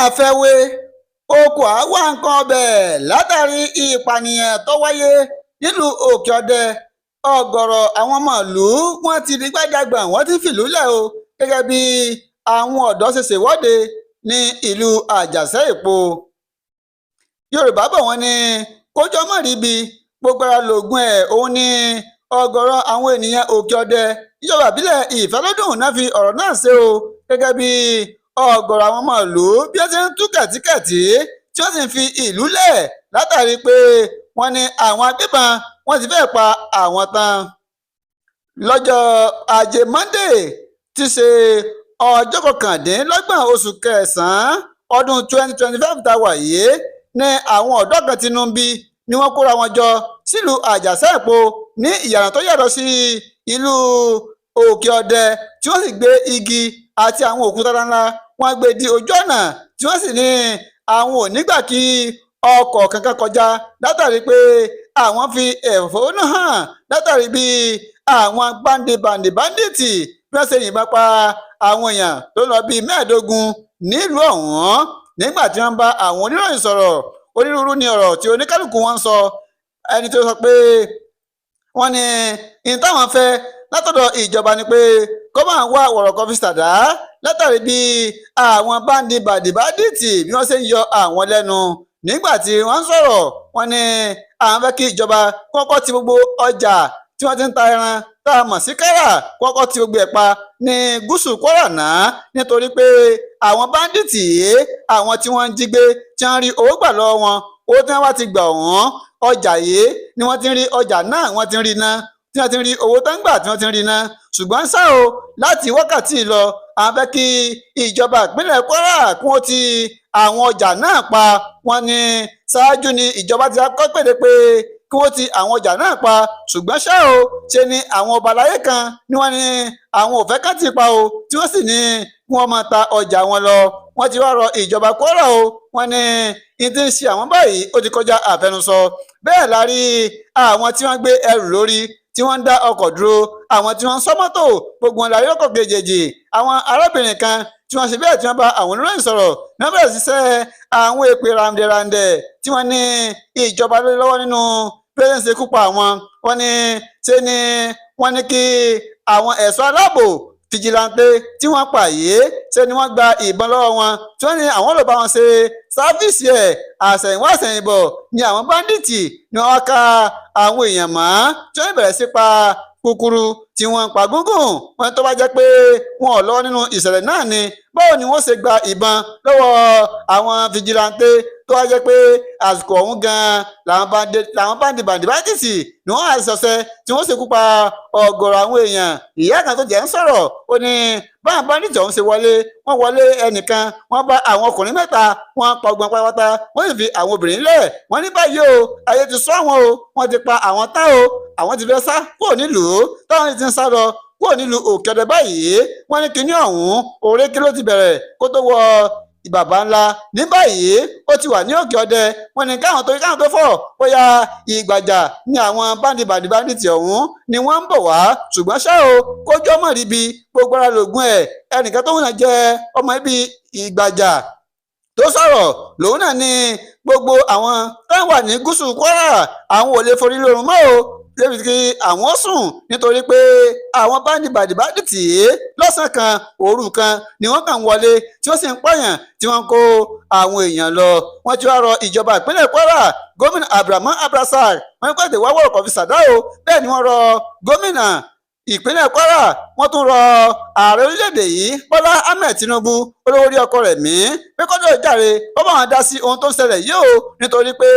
àfẹwé oko àwa nǹkan ọbẹ̀ látàrí ìpànìyàn tó wáyé nílùú òkè-ọdẹ. ọ̀gọ̀rọ̀ àwọn màálùú wọn ti di gbàjàgbà wọn ti fìlú lẹ̀ o, gẹ́gẹ́ bí àwọn ọ̀dọ́ ṣe ṣèwọ́de ní ìlú àjàṣẹ́-èpo. yorùbá bọ̀ wọ́n ní kójọ́ mọ́ ríbi gbogbo ara lògùn ẹ̀. òun ni ọ̀gọ̀rọ̀ àwọn ènìyàn òkè-ọdẹ ìjọba ìbílẹ̀ ìfẹ́lódùn náà fi ọ̀rọ̀ náà ṣe o, gẹ́gẹ́ bí ọ̀gọ̀rọ̀ àwọn màálùú bí wọ́n ti ń tú kẹ̀tíkẹ̀tí tí wọ́n sì ń fi ìlú lẹ̀ látàrí pé wọ́n ní àwọn agbébọn wọ́n ti fẹ́ pa àwọn tán. lọ́jọ́ ajé Monday ti ṣe ọjọ́ kọkàndínlọ́gbọ̀n oṣù kẹsàn-án ọdún 2025 tá a wà yìí ní àwọn ọ̀dọ́ kan tinú bí ni wọ́n kóra wọn jọ sílùú àjàṣẹ́-èpo ní ìyànà tó yàtọ̀ sí ìlú òkè-ọdẹ, tí wọ́n sì gbé igi àti àwọn òkúta ńlá wọ́n gbé di ojú ọ̀nà, tí wọ́n sì ní àwọn ò nígbà kí ọkọ̀ kankan kọjá látàrí pé àwọn fi ẹ̀fọ́nú hàn látàrí bí àwọn báńdíìtì bí wọ́n ṣe yìnbọn pa àwọn èèyàn tó lọ bíi 15 nílùú ọ̀hún. nígbà tí wọ́n bá àwọn oníròyìn sọ̀rọ̀, onírúurú ni ọ̀rọ̀ tí oníkálukú wọn sọ. ẹni tó sọ pé wọ́n ní táwọn fẹ́ látọ̀dọ̀ ìjọba ni pé kó máa wá wọ̀rọ̀kọ̀ fi ṣàdá látàrí bí àwọn báńdíìtì bí wọ́n ṣe ń yọ àwọn lẹ́nu. nígbà tí wọ́n ń sọ̀rọ̀, wọ́n ní àwọn fẹ́ kí ìjọba kọ́kọ́ ti gbogbo ọjà tí wọ́n ti ń ta ẹran tá a mọ̀ sí kárà kọ́kọ́ ti gbogbo ẹ̀ pa ní gúúsù Kwara náà, nítorí pé àwọn báńdíìtì yìí àwọn tí wọ́n ń jí gbé tí wọ́n rí owó gbà lọ́wọ́ wọn, owó tí wọ́n bá ti gbà wọ́n ọjà yìí ni wọ́n ti ń rí ọjà náà wọ́n ti ń rí ná, tí wọ́n ti ń rí owó tó ń gbà tí wọ́n ti ń rí ná. ṣùgbọ́n ṣá o, láti wákàtí lọ àwọn fẹ́ kí ìjọba ìpínlẹ̀ Kwara kún ó ti àwọn ọjà náà pa. wọ́n ní ṣáájú ni ìjọba ti kọ́ pèdè pé kí wọ́n ti àwọn ọjà náà pa, ṣùgbọ́n ṣá o, ṣe ni àwọn ọba aláyé kan ni wọ́n ní àwọn ò fẹ́ ká ti pa o, tí wọ́n sì ní kí wọ́n máa ta ọjà wọn lọ. wọ́n ti wá rọ ìjọba Kwara o, wọ́n ní ìdí ń ṣe àwọn báyìí ó ti kọjá àfẹnusọ. bẹ́ẹ̀ la rí àwọn tí wọ́n gbé ẹrù lórí tí wọ́n ń dá ọkọ̀ dúró, àwọn tí wọ́n ń sọ mọ́tò, gbogbo wọn la rí ọkọ̀ kejì. àwọn arábìnrin kan tí wọ́n ṣe bẹ́ẹ̀ tí wọ́n bá àwọn oníròyìn sọ̀rọ̀ náà bẹ̀rẹ̀ ṣiṣẹ́ àwọn èpè ràǹdẹ̀ràǹdẹ̀ tí wọ́n ní ìjọba lórí lọ́wọ́ nínú pẹ́ẹ́sì ṣekú pa àwọn. wọ́n ní ṣe ni wọ́n ní kí àwọn ẹ̀ṣọ́ aláàbò fìjìláńtẹ́ tí wọ́n pa yìí ṣe ni wọ́n gba ìbọn lọ́wọ́ wọn, tí wọ́n ní àwọn ló bá wọn ṣe sáfíìsì ẹ̀. àṣẹ̀yìnwá àṣẹ̀yìnbọ̀ ni àwọn báńdíìtì ni wọ́n ká àwọn èèyàn mọ́, tí wọ́n bẹ̀rẹ̀ sí pa kúkúrú tí wọ́n pa gúngùn. wọ́n tó bá jẹ́ pé wọn ò lọ́wọ́ nínú ìṣẹ̀lẹ̀ náà ni báwo ni wọ́n ṣe gba ìbọn lọ́wọ́ àwọn fìjìláńtẹ́ tó wá jẹ́ pé àsìkò ọ̀hún gan-an làwọn báńdíìtì ni wọ́n àṣọṣẹ́ tí wọ́n ṣekú pa ọ̀gọ̀rọ̀ àwọn èèyàn. ìyá kan tó jẹ́ ń sọ̀rọ̀, ó ní báwọn báńdíìtì ọ̀hún ṣe wọlé, wọ́n wọlé ẹnìkan, wọ́n bá àwọn ọkùnrin 3, wọ́n pa ọgbọ́n pátápátá, wọ́n sì fi àwọn obìnrin lẹ̀. wọ́n ní báyìí o, ayé ti sọ àwọn o, wọ́n ti pa àwọn tá o, àwọn ti fẹ́ sá kúrò nílùú, táwọn ti ń sá lọ kúrò nílùú òkè-ọdẹ báyìí. wọ́n ní kinní ọ̀hún òrékè ló ti bẹ̀rẹ̀ kó tó wọ ìbàbá ńlá. ní báyìí ó ti wà ní òkè-ọdẹ. wọ́n ní káwọn tó fọ̀ bóyá ìgbàjà ní àwọn báńdíìtì ọ̀hún ni wọ́n ń bọ̀ wá. ṣùgbọ́n ṣá o, kójú ọmọ ríbi gbogbo ara lògùn ẹ̀. ẹnìkan tó wùnà jẹ́ ọmọ ibi ìgbàjà tó sọ̀rọ̀ lòun náà ní gbogbo àwọn táwọn wà ní gúúsù Kwara àwọn ò lè forí lórun mọ́ o, débi kí àwọn sùn nítorí pé àwọn báńdíìtì lọ́sàn-án kan òru kan ni wọ́n kàn wọlé tí wọ́n sì ń pààyàn tí wọ́n kó àwọn èèyàn lọ. wọ́n ti wá rọ ìjọba ìpínlẹ̀ Kwara, gómìnà Abdulrahman Abdulrasaq, wọ́n ní pàtẹ wá wọ̀rọ̀kọ̀ fi ṣàdá o. bẹ́ẹ̀ ni wọ́n rọ gómìnà ìpínlẹ̀ Kwara, wọ́n tún rọ ààrẹ orílẹ̀-èdè yìí Bọ́lá Ahmed Tinubu olówó orí ọkọ rẹ̀ mí pé kọ́dọ̀ ìjàre ó bá wọn dá sí ohun tó ń ṣẹlẹ̀ yìí o, nítorí pé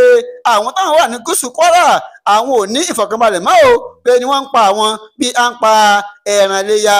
àwọn táwọn wà ní gúúsù Kwara àwọn ò ní ìfọ̀kànbalẹ̀ mọ́ o, pé ni wọ́n ń pa àwọn bí à ń pa ẹran iléyá.